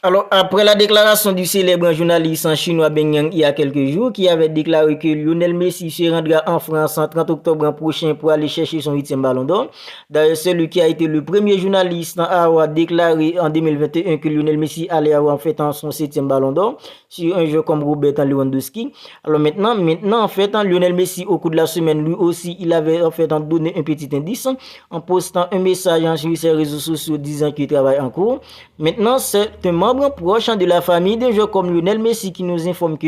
Alors, après la déclaration du célèbre journaliste chinois Beng Yang il y a quelques jours, qui avait déclaré que Lionel Messi se rendra en France en 30 octobre prochain pour aller chercher son 8e ballon d'or. D'ailleurs, c'est lui qui a été le premier journaliste à avoir déclaré en 2021 que Lionel Messi allait avoir en fait son 7e ballon d'or sur un jeu comme Robert Lewandowski. Alors maintenant, en fait, Lionel Messi, au cours de la semaine, lui aussi, il avait en fait donné un petit indice en postant un message sur ses réseaux sociaux disant qu'il travaille en cours. Maintenant, c'est un membre proche de la famille d'un joueur comme Lionel Messi qui nous informe que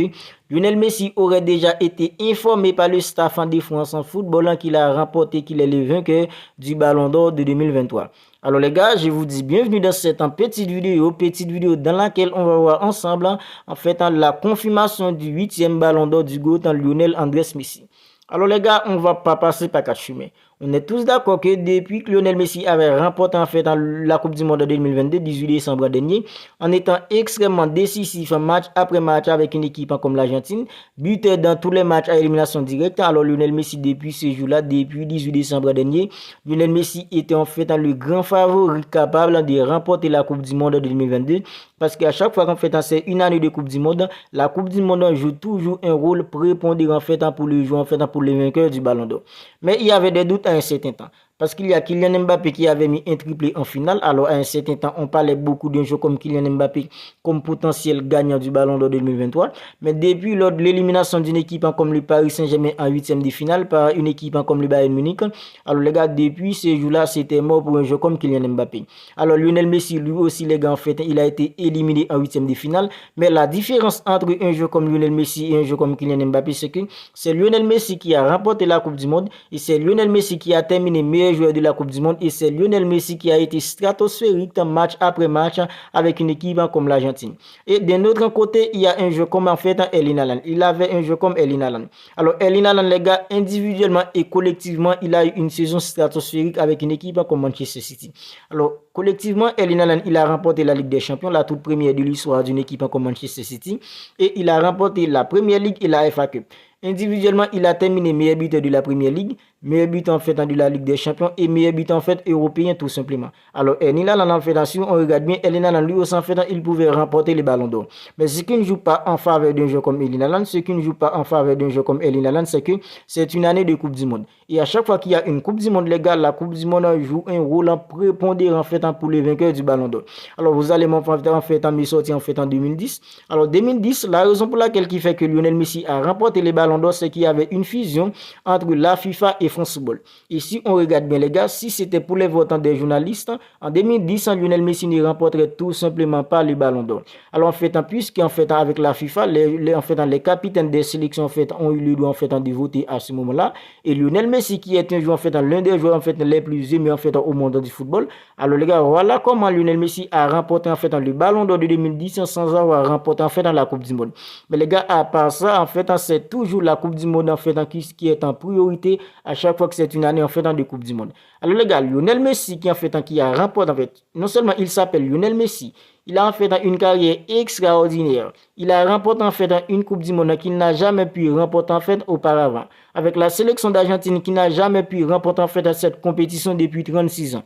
Lionel Messi aurait déjà été informé par le staff de France en football qu'il a remporté qu'il est le vainqueur du Ballon d'Or de 2023. Alors les gars, je vous dis bienvenue dans cette petite vidéo dans laquelle on va voir ensemble en fait la confirmation du 8e Ballon d'Or du GOAT Lionel Andrés Messi. Alors les gars, on va pas passer par quatre chemins. On est tous d'accord que depuis que Lionel Messi avait remporté en fait la Coupe du Monde de 2022, 18 décembre dernier, en étant extrêmement décisif match après match avec une équipe comme l'Argentine, buteur dans tous les matchs à élimination directe. Alors Lionel Messi, depuis ce jour-là, depuis 18 décembre dernier, Lionel Messi était en fait le grand favori capable de remporter la Coupe du Monde de 2022. Parce qu'à chaque fois qu'on fait c'est une année de Coupe du Monde, la Coupe du Monde joue toujours un rôle prépondérant en fait pour le joueur, en fait pour les vainqueurs du Ballon d'Or. Mais il y avait des doutes à un certain temps. Parce qu'il y a Kylian Mbappé qui avait mis un triplé en finale. Alors à un certain temps, on parlait beaucoup d'un joueur comme Kylian Mbappé comme potentiel gagnant du Ballon d'Or 2023. Mais depuis lors de l'élimination d'une équipe comme le Paris Saint-Germain en 8e de finale par une équipe comme le Bayern Munich, alors les gars, depuis ce jour-là, c'était mort pour un joueur comme Kylian Mbappé. Alors Lionel Messi, lui aussi, les gars, en fait, il a été éliminé en 8e de finale. Mais la différence entre un joueur comme Lionel Messi et un joueur comme Kylian Mbappé, c'est que c'est Lionel Messi qui a remporté la Coupe du Monde et c'est Lionel Messi qui a terminé meilleur joueur de la Coupe du Monde et c'est Lionel Messi qui a été stratosphérique match après match avec une équipe comme l'Argentine. Et d'un autre côté, il y a un jeu comme en fait Erling Haaland. Il avait un jeu comme Erling Haaland. Alors Erling Haaland, les gars, individuellement et collectivement, il a eu une saison stratosphérique avec une équipe comme Manchester City. Alors collectivement, Erling Haaland, il a remporté la Ligue des Champions, la toute première de l'histoire d'une équipe comme Manchester City, et il a remporté la Premier League et la FA Cup. Individuellement, il a terminé meilleur buteur de la Premier League, meilleur buteur en fait de la Ligue des Champions et meilleur buteur en fait européen tout simplement. Alors Erling Haaland en fait, si on regarde bien, Erling Haaland lui aussi en fait, il pouvait remporter les ballons d'or. Mais ce qui ne joue pas en faveur d'un jeu comme Erling Haaland, ce qui ne joue pas en faveur d'un jeu comme Erling Haaland, c'est que c'est une année de Coupe du Monde. Et à chaque fois qu'il y a une Coupe du Monde, les gars, la Coupe du Monde joue un rôle prépondérant en fait pour les vainqueurs du ballon d'or. Alors vous allez m'en fait en sorti en fait en 2010. Alors 2010, la raison pour laquelle qui fait que Lionel Messi a remporté les ballons d'or, c'est qu'il y avait une fusion entre la FIFA et France Football. Et si on regarde bien les gars, si c'était pour les votants des journalistes, en 2010, Lionel Messi ne remporterait tout simplement pas le ballon d'or. Alors en fait, puisqu'en fait avec la FIFA, les capitaines des sélections en fait ont eu le droit en fait de voter à ce moment-là. Et Lionel Messi qui est un joueur en fait l'un des joueurs en fait les plus aimés en fait au monde du football. Alors les gars, voilà comment Lionel Messi a remporté en fait le ballon d'or de 2010 sans avoir remporté en fait la Coupe du Monde. Mais les gars, à part ça, en fait, c'est toujours la Coupe du Monde en fait qui est en priorité à chaque fois que c'est une année en fait de Coupe du Monde. Alors les gars, Lionel Messi qui en fait qui a remporté en fait, non seulement il s'appelle Lionel Messi, il a en fait une carrière extraordinaire. Il a remporté en fait une Coupe du Monde qu'il n'a jamais pu remporter en fait auparavant. Avec la sélection d'Argentine qui n'a jamais pu remporter en fait cette compétition depuis 36 ans.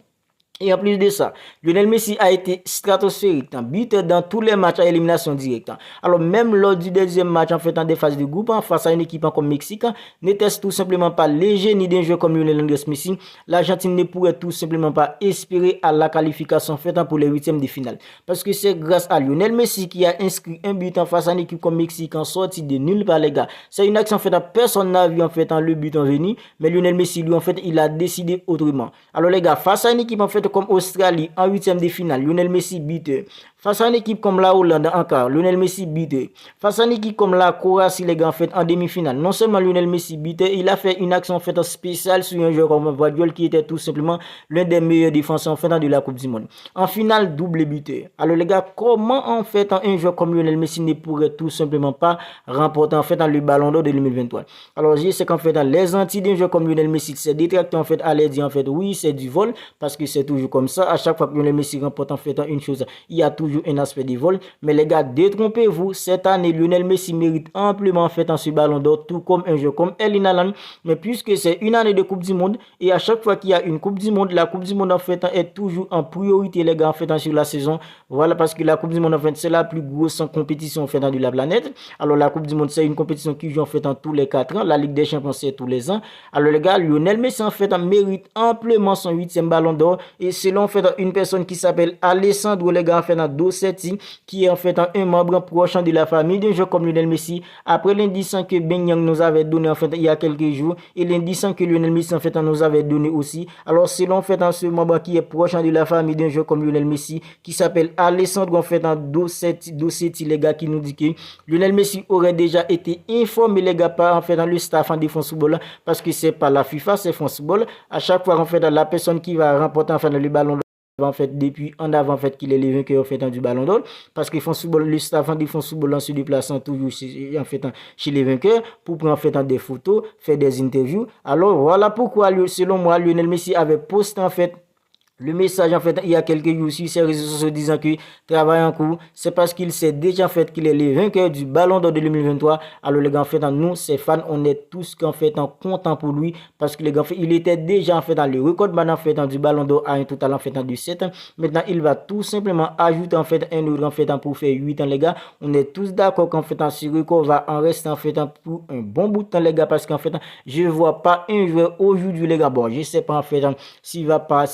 Et en plus de ça, Lionel Messi a été stratosphérique, buteur dans tous les matchs à élimination directe. Alors même lors du deuxième match en fait en des phases de groupe face à une équipe comme Mexique, n'était tout simplement pas léger ni d'un jeu comme Lionel Andrés Messi, l'Argentine ne pourrait tout simplement pas espérer à la qualification en fait pour les huitièmes de finale. Parce que c'est grâce à Lionel Messi qui a inscrit un but en face à une équipe comme Mexique en sortie de nulle part les gars. C'est une action en fait personne n'a vu en fait le but en venu, mais Lionel Messi lui en fait il a décidé autrement. Alors les gars, face à une équipe en fait comme Australie en huitième de finale, Lionel Messi buteur. Face à une équipe comme la Hollande encore, Lionel Messi buteur. Face à une équipe comme la Croatie, les gars, en fait, en demi-finale, non seulement Lionel Messi buteur, il a fait une action en fait spéciale sur un joueur comme Guardiola qui était tout simplement l'un des meilleurs défenseurs en fait de la Coupe du Monde. En finale, double buteur. Alors les gars, comment en fait un joueur comme Lionel Messi ne pourrait tout simplement pas remporter en fait le Ballon d'Or de 2023? Alors je sais qu'en fait les Antilles d'un joueur comme Lionel Messi, c'est détracté en fait à l'aide en fait oui c'est du vol parce que c'est toujours comme ça. À chaque fois que Lionel Messi remporte en fait une chose, il y a toujours un aspect de vol. Mais les gars, détrompez-vous, cette année, Lionel Messi mérite amplement en fait ce ballon d'or, tout comme un jeu comme Erling Haaland. Mais puisque c'est une année de Coupe du Monde, et à chaque fois qu'il y a une Coupe du Monde, la Coupe du Monde en fait est toujours en priorité, les gars, en fait sur la saison. Voilà, parce que la Coupe du Monde en fait c'est la plus grosse compétition en fait de la planète. Alors la Coupe du Monde c'est une compétition qui joue en fait tous les 4 ans. La Ligue des Champions c'est tous les ans. Alors les gars, Lionel Messi en fait mérite amplement son 8e ballon d'or. Et selon en fait une personne qui s'appelle Alessandro, les gars, en fait Dossetti, qui est en fait un membre proche de la famille d'un joueur comme Lionel Messi, après l'indice que Ben Yang nous avait donné en fait il y a quelques jours, et l'indice que Lionel Messi en fait nous avait donné aussi. Alors selon en fait ce membre qui est proche de la famille d'un joueur comme Lionel Messi, qui s'appelle Alessandro en fait Dossetti, les gars, qui nous dit que Lionel Messi aurait déjà été informé, les gars, par en fait dans le staff en défense football, parce que c'est pas la FIFA, c'est France Football. À chaque fois en fait la personne qui va remporter en fait le ballon en fait depuis en avant en fait qu'il est le vainqueur en fait du ballon d'or, parce qu'ils font football, le staff en défense football en se déplaçant toujours en fait chez les vainqueurs pour prendre en fait des photos, faire des interviews. Alors voilà pourquoi selon moi Lionel Messi avait posté en fait le message en fait il y a quelques jours sur ses réseaux sociaux disant que travail en cours, c'est parce qu'il sait déjà en fait qu'il est le vainqueur du ballon d'or de 2023. Alors les gars, en fait nous ses fans, on est tous en fait contents pour lui, parce que les gars, en fait, il était déjà en fait dans le record en fait du ballon d'or à un total en fait du 7 ans. Maintenant il va tout simplement ajouter en fait un autre en fait pour faire 8 ans, les gars. On est tous d'accord qu'en fait ce record va en rester en fait pour un bon bout de temps, les gars, parce qu'en fait je vois pas un joueur aujourd'hui, les gars, bon je sais pas en fait s'il va pas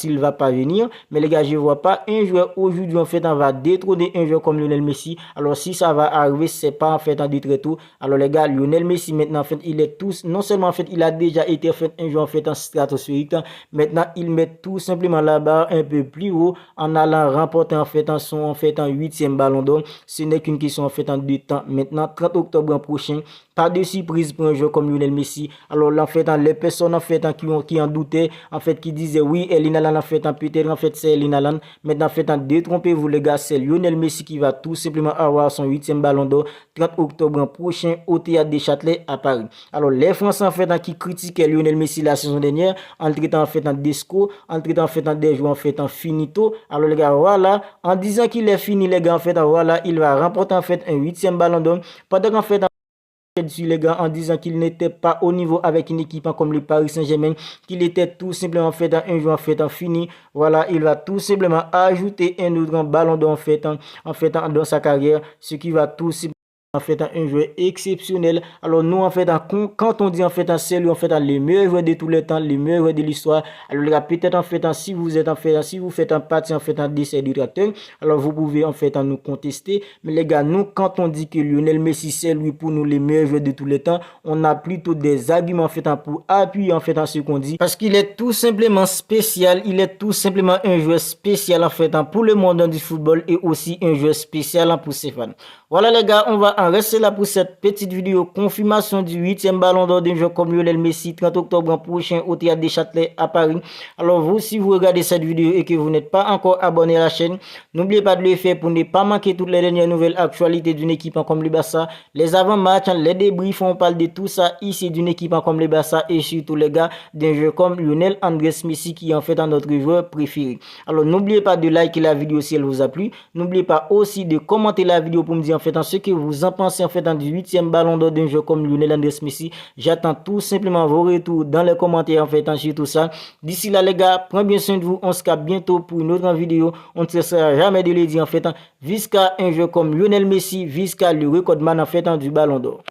venir, mais les gars, je vois pas un joueur aujourd'hui en fait va détrôner un joueur comme Lionel Messi. Alors si ça va arriver, c'est pas en fait du très tôt. Alors les gars, Lionel Messi maintenant en fait il est tous, non seulement en fait il a déjà été en fait un joueur en fait stratosphérique, maintenant il met tout simplement la barre un peu plus haut en allant remporter en fait son 8e ballon d'or. Ce n'est qu'une question en fait de temps. Maintenant 30 octobre prochain, pas de surprise pour un joueur comme Lionel Messi. Alors là en fait les personnes en fait qui en doutaient, en fait qui disaient oui, Erling Haaland en fait peut-être en fait c'est Erling Haaland. Maintenant en fait détrompez-vous les gars, c'est Lionel Messi qui va tout simplement avoir son 8e ballon d'or 30 octobre prochain au Théâtre des Châtelets à Paris. Alors les Français en fait qui critiquaient Lionel Messi la saison dernière en traitant en fait disco, en traitant en fait des joueurs en fait finito. Alors les gars, voilà, en disant qu'il est fini les gars, en fait voilà, il va remporter en fait un 8e ballon d'or, pendant qu'en fait dessus les gars, en disant qu'il n'était pas au niveau avec une équipe comme le Paris Saint-Germain, qu'il était tout simplement fait un joueur en fait fini. Voilà, il va tout simplement ajouter un autre ballon d'or en fait dans sa carrière, ce qui va tout simplement en fait un joueur exceptionnel. Alors nous en fait quand on dit en fait c'est lui en fait le meilleur joueur de tous les temps, le meilleur joueur de l'histoire. Alors les gars, peut-être en fait si vous êtes en fait si vous faites un parti en fait de ces détracteurs, alors vous pouvez en fait nous contester. Mais les gars, nous quand on dit que Lionel Messi c'est lui pour nous le meilleur joueur de tous les temps, on a plutôt des arguments en fait pour appuyer en fait ce qu'on dit, parce qu'il est tout simplement spécial. Il est tout simplement un joueur spécial en fait pour le monde du football, et aussi un joueur spécial pour ses fans. Voilà les gars, on va en rester là pour cette petite vidéo confirmation du 8e ballon d'or d'un joueur comme Lionel Messi 30 octobre prochain au Théâtre des Châtelets à Paris. Alors vous, si vous regardez cette vidéo et que vous n'êtes pas encore abonné à la chaîne, n'oubliez pas de le faire pour ne pas manquer toutes les dernières nouvelles actualités d'une équipe comme le Barça, les avant-matchs, les débriefs, on parle de tout ça ici d'une équipe comme le Barça, et surtout les gars d'un joueur comme Lionel Andrés Messi qui est en fait notre joueur préféré. Alors n'oubliez pas de liker la vidéo si elle vous a plu. N'oubliez pas aussi de commenter la vidéo pour me dire en fait ce que vous en pensez en fait du 8e ballon d'or d'un joueur comme Lionel Andrés Messi. J'attends tout simplement vos retours dans les commentaires en fait sur tout ça. D'ici là les gars, prenez bien soin de vous. On se capte bientôt pour une autre vidéo. On ne cessera jamais de le dire en fait, jusqu'à un joueur comme Lionel Messi, jusqu'à le recordman en fait du ballon d'or.